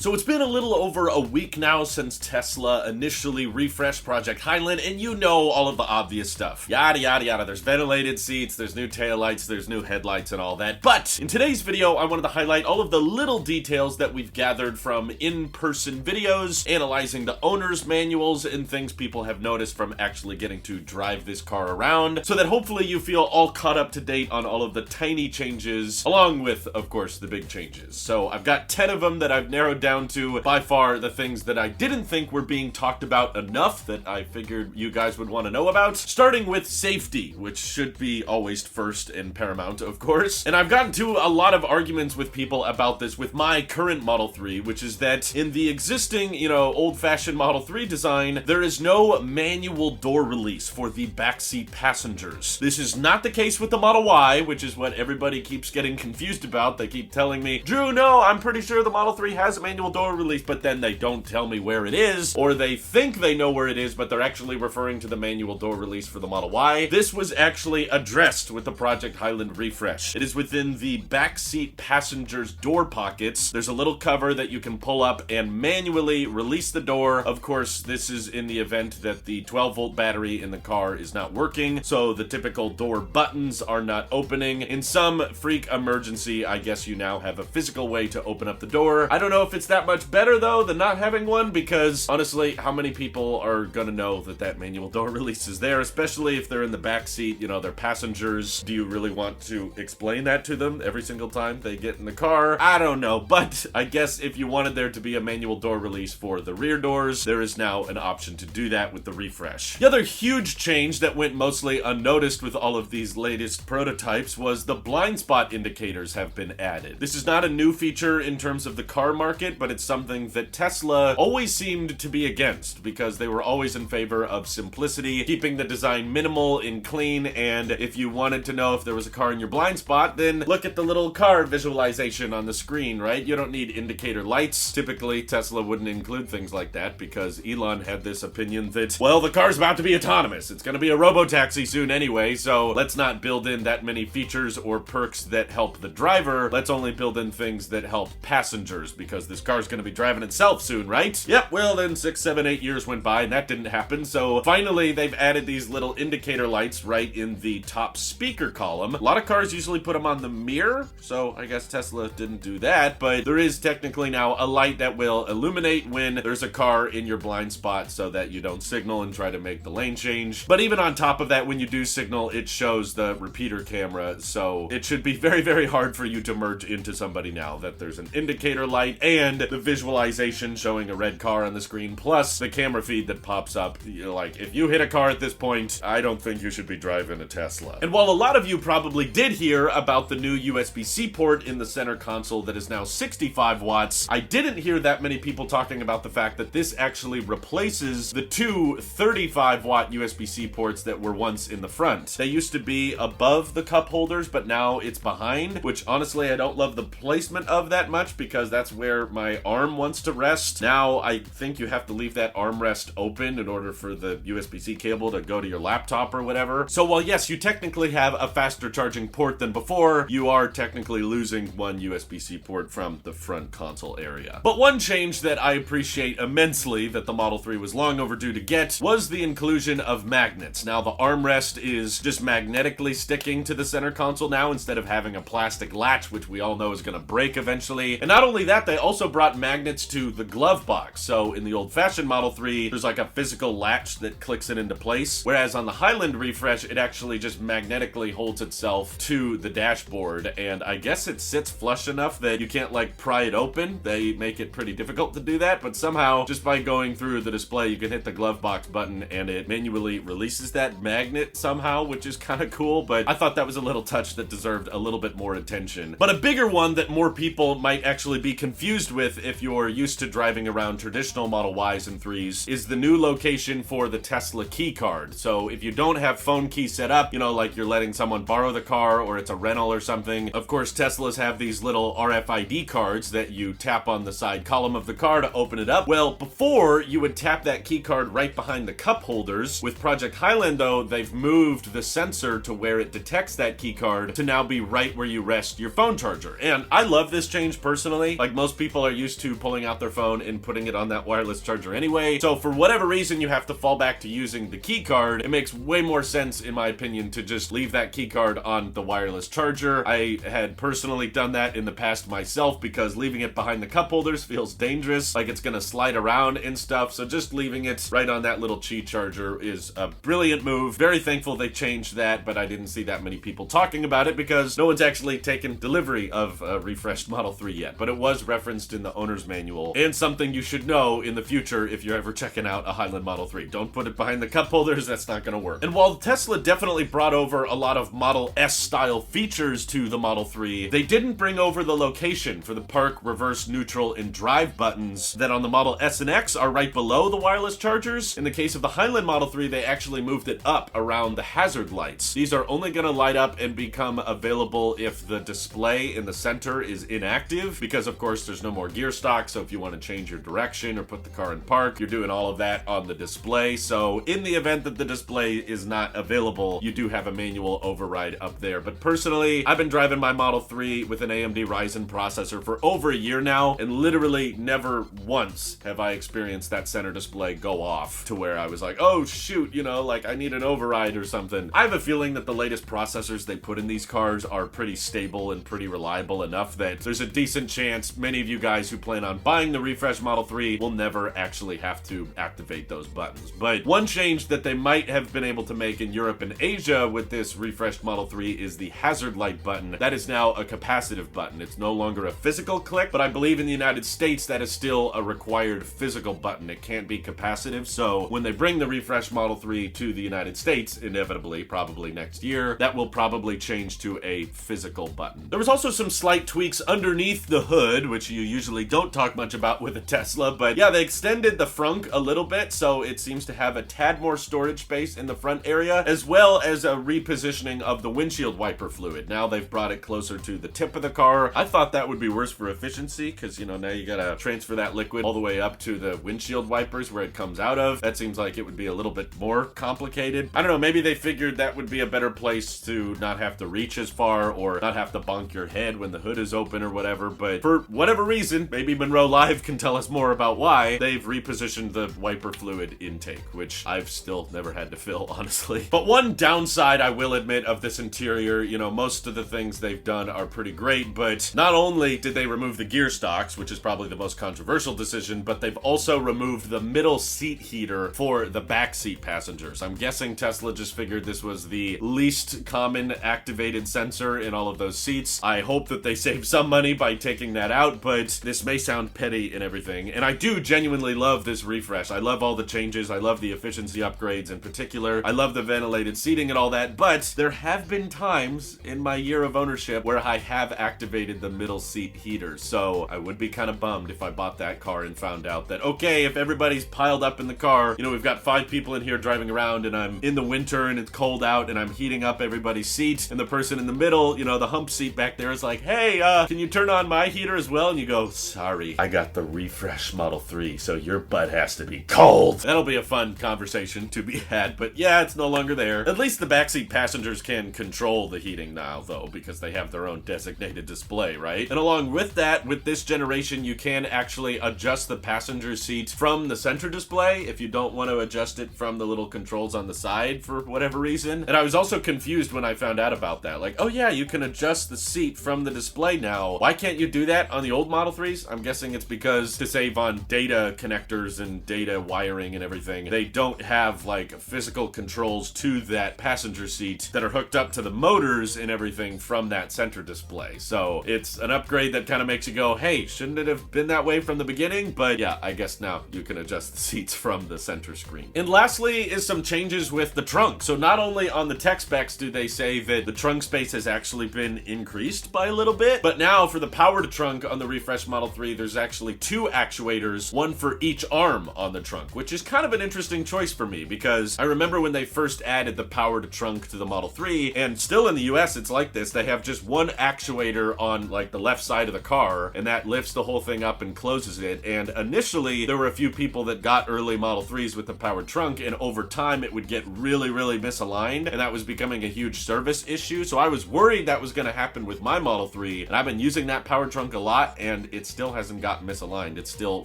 So it's been a little over a week now since Tesla initially refreshed Project Highland, and you know all of the obvious stuff. Yada yada yada, there's ventilated seats, there's new taillights, there's new headlights and all that. But in today's video, I wanted to highlight all of the little details that we've gathered from in-person videos, analyzing the owner's manuals, and things people have noticed from actually getting to drive this car around, so that hopefully you feel all caught up to date on all of the tiny changes, along with, of course, the big changes. So I've got 10 of them that I've narrowed down to by far the things that I didn't think were being talked about enough that I figured you guys would want to know about, starting with safety, which should be always first and paramount, of course. And I've gotten to a lot of arguments with people about this with my current Model 3, which is that in the existing, old-fashioned Model 3 design, there is no manual door release for the backseat passengers. This is not the case with the Model Y, which is what everybody keeps getting confused about. They keep telling me, Drew, no, I'm pretty sure the Model 3 has a manual door release, but then they don't tell me where it is, or they think they know where it is, but they're actually referring to the manual door release for the Model Y. This was actually addressed with the Project Highland refresh. It is within the backseat passengers' door pockets. There's a little cover that you can pull up and manually release the door. Of course, this is in the event that the 12-volt battery in the car is not working, so the typical door buttons are not opening. In some freak emergency, I guess you now have a physical way to open up the door. I don't know if it's that much better though than not having one, because honestly, how many people are gonna know that that manual door release is there, especially if they're in the back seat, they're passengers. Do you really want to explain that to them every single time they get in the car? I don't know, but I guess if you wanted there to be a manual door release for the rear doors, there is now an option to do that with the refresh. The other huge change that went mostly unnoticed with all of these latest prototypes was the blind spot indicators have been added. This is not a new feature in terms of the car market, but it's something that Tesla always seemed to be against, because they were always in favor of simplicity, keeping the design minimal and clean, and if you wanted to know if there was a car in your blind spot, then look at the little car visualization on the screen, right? You don't need indicator lights. Typically, Tesla wouldn't include things like that because Elon had this opinion that, well, the car's about to be autonomous. It's going to be a robo-taxi soon anyway, so let's not build in that many features or perks that help the driver. Let's only build in things that help passengers, because this car's going to be driving itself soon, right? Yep, well then 6, 7, 8 years went by and that didn't happen, so finally they've added these little indicator lights right in the top speaker column. A lot of cars usually put them on the mirror, so I guess Tesla didn't do that, but there is technically now a light that will illuminate when there's a car in your blind spot so that you don't signal and try to make the lane change. But even on top of that, when you do signal, it shows the repeater camera, so it should be very, very hard for you to merge into somebody now that there's an indicator light and the visualization showing a red car on the screen, plus the camera feed that pops up. If you hit a car at this point, I don't think you should be driving a Tesla. And while a lot of you probably did hear about the new USB-C port in the center console that is now 65 watts, I didn't hear that many people talking about the fact that this actually replaces the two 35-watt USB-C ports that were once in the front. They used to be above the cup holders, but now it's behind, which honestly I don't love the placement of that much, because that's where my arm wants to rest. Now I think you have to leave that armrest open in order for the USB-C cable to go to your laptop or whatever. So while yes, you technically have a faster charging port than before, you are technically losing one USB-C port from the front console area. But one change that I appreciate immensely that the Model 3 was long overdue to get was the inclusion of magnets. Now the armrest is just magnetically sticking to the center console now, instead of having a plastic latch, which we all know is going to break eventually. And not only that, they also brought magnets to the glove box. So in the old-fashioned Model 3, there's like a physical latch that clicks it into place, whereas on the Highland refresh, it actually just magnetically holds itself to the dashboard, and I guess it sits flush enough that you can't pry it open. They make it pretty difficult to do that, but somehow just by going through the display, you can hit the glove box button and it manually releases that magnet somehow, which is kind of cool, but I thought that was a little touch that deserved a little bit more attention. But a bigger one that more people might actually be confused with if you're used to driving around traditional Model Ys and 3s is the new location for the Tesla key card. So if you don't have phone key set up, like you're letting someone borrow the car or it's a rental or something, of course Teslas have these little RFID cards that you tap on the side column of the car to open it up. Well, before you would tap that key card right behind the cup holders. With Project Highland though, they've moved the sensor to where it detects that key card to now be right where you rest your phone charger. And I love this change personally. Like most people are used to pulling out their phone and putting it on that wireless charger anyway. So for whatever reason you have to fall back to using the key card, it makes way more sense, in my opinion, to just leave that key card on the wireless charger. I had personally done that in the past myself because leaving it behind the cup holders feels dangerous, like it's gonna slide around and stuff. So just leaving it right on that little Qi charger is a brilliant move. Very thankful they changed that, but I didn't see that many people talking about it because no one's actually taken delivery of a refreshed Model 3 yet. But it was referenced in the owner's manual, and something you should know in the future if you're ever checking out a Highland Model 3. Don't put it behind the cup holders, that's not gonna work. And while Tesla definitely brought over a lot of Model S style features to the Model 3, they didn't bring over the location for the park, reverse, neutral, and drive buttons that on the Model S and X are right below the wireless chargers. In the case of the Highland Model 3, they actually moved it up around the hazard lights. These are only gonna light up and become available if the display in the center is inactive, because of course there's no more gear stock, so if you want to change your direction or put the car in park, you're doing all of that on the display. So in the event that the display is not available, you do have a manual override up there. But personally, I've been driving my Model 3 with an AMD Ryzen processor for over a year now, and literally never once have I experienced that center display go off to where I was like, oh shoot, you know, like I need an override or something. I have a feeling that the latest processors they put in these cars are pretty stable and pretty reliable enough that there's a decent chance many of you guys who plan on buying the refresh Model 3 will never actually have to activate those buttons. But one change that they might have been able to make in Europe and Asia with this refreshed Model 3 is the hazard light button. That is now a capacitive button. It's no longer a physical click, but I believe in the United States that is still a required physical button. It can't be capacitive. So when they bring the refreshed Model 3 to the United States, inevitably, probably next year, that will probably change to a physical button. There was also some slight tweaks underneath the hood, which you usually don't talk much about with a Tesla, but yeah, they extended the Frunk a little bit, so it seems to have a tad more storage space in the front area, as well as a repositioning of the windshield wiper fluid. Now they've brought it closer to the tip of the car. I thought that would be worse for efficiency, because, you know, now you gotta transfer that liquid all the way up to the windshield wipers where it comes out of. That seems like it would be a little bit more complicated. I don't know, maybe they figured that would be a better place to not have to reach as far or not have to bonk your head when the hood is open or whatever, but for whatever reason, maybe Monroe Live can tell us more about why they've repositioned the wiper fluid intake, which I've still never had to fill, honestly. But one downside I will admit of this interior, you know, most of the things they've done are pretty great, but not only did they remove the gear stocks, which is probably the most controversial decision, but they've also removed the middle seat heater for the back seat passengers. I'm guessing Tesla just figured this was the least common activated sensor in all of those seats. I hope that they save some money by taking that out, but this may sound petty and everything, and I do genuinely love this refresh. I love all the changes. I love the efficiency upgrades in particular. I love the ventilated seating and all that, but there have been times in my year of ownership where I have activated the middle seat heater, so I would be kind of bummed if I bought that car and found out that, okay, if everybody's piled up in the car, you know, we've got 5 people in here driving around and I'm in the winter and it's cold out and I'm heating up everybody's seat, and the person in the middle, you know, the hump seat back there is like, hey, can you turn on my heater as well? And you go, sorry, I got the refresh Model 3, so your butt has to be cold. That'll be a fun conversation to be had, but yeah, it's no longer there. At least the backseat passengers can control the heating now, though, because they have their own designated display, right? And along with that, with this generation, you can actually adjust the passenger seat from the center display if you don't want to adjust it from the little controls on the side for whatever reason. And I was also confused when I found out about that. Like, oh yeah, you can adjust the seat from the display now. Why can't you do that on the old Model 3s? I'm guessing it's because to save on data connectors and data wiring and everything, they don't have like physical controls to that passenger seat that are hooked up to the motors and everything from that center display. So it's an upgrade that kind of makes you go, hey, shouldn't it have been that way from the beginning? But yeah, I guess now you can adjust the seats from the center screen. And lastly is some changes with the trunk. So not only on the tech specs do they say that the trunk space has actually been increased by a little bit, but now for the power to trunk on the refreshed Model 3, there's actually 2 actuators, one for each arm on the trunk, which is kind of an interesting choice for me because I remember when they first added the power to trunk to the Model 3, and still in the US it's like this, they have just one actuator on like the left side of the car, and that lifts the whole thing up and closes it. And initially there were a few people that got early Model 3s with the powered trunk, and over time it would get really misaligned, and that was becoming a huge service issue. So I was worried that was going to happen with my Model 3, and I've been using that power trunk a lot, and it still hasn't got misaligned. It's still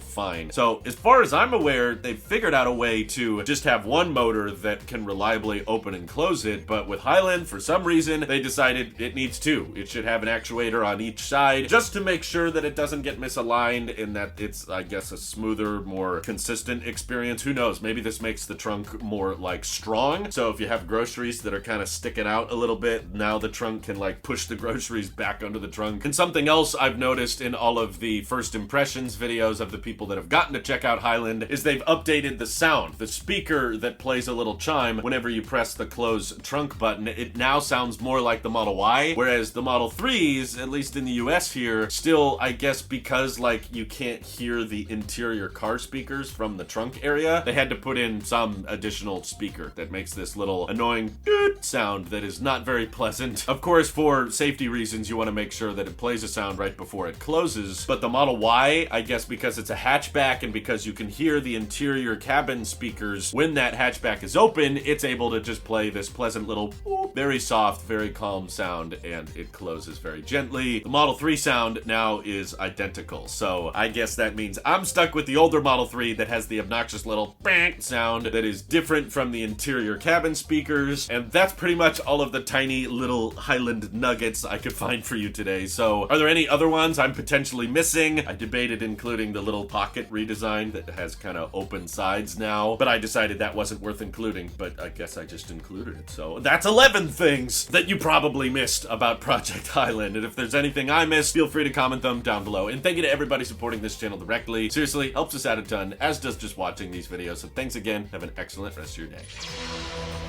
fine. So as far as I'm aware, they've figured out a way to just have one motor that can reliably open and close it, but with Highland, for some reason, they decided it needs two. It should have an actuator on each side, just to make sure that it doesn't get misaligned and that it's, I guess, a smoother, more consistent experience. Who knows? Maybe this makes the trunk more, like, strong. So if you have groceries that are kind of sticking out a little bit, now the trunk can, like, push the groceries back under the trunk. And something else I've noticed in all of the first impressions videos of the people that have gotten to check out Highland is they've updated the sound. The speaker that plays a little chime whenever you press the close trunk button, it now sounds more like the Model Y, whereas the Model 3s, at least in the US here, still, I guess because, like, you can't hear the interior car speakers from the trunk area, they had to put in some additional speaker that makes this little annoying doot sound that is not very pleasant. Of course, for safety reasons, you want to make sure that it plays a sound right before it closes, but the Model Y, I guess because it's a hatchback and because you can hear the interior cabin speakers when that hatchback is open, it's able to just play this pleasant little boop, very soft, very calm sound, and it closes very gently. The Model 3 sound now is identical, so I guess that means I'm stuck with the older Model 3 that has the obnoxious little bang sound that is different from the interior cabin speakers, and that's pretty much all of the tiny little Highland nuggets I could find for you today. So are there any other ones I'm potentially missing? I debated including the little pocket redesign that has kind of open sides now, but I decided that wasn't worth including, but I guess I just included it. So that's 11 things that you probably missed about Project Highland, and if there's anything I missed, feel free to comment them down below. And thank you to everybody supporting this channel directly. Seriously, helps us out a ton, as does just watching these videos. So thanks again. Have an excellent rest of your day.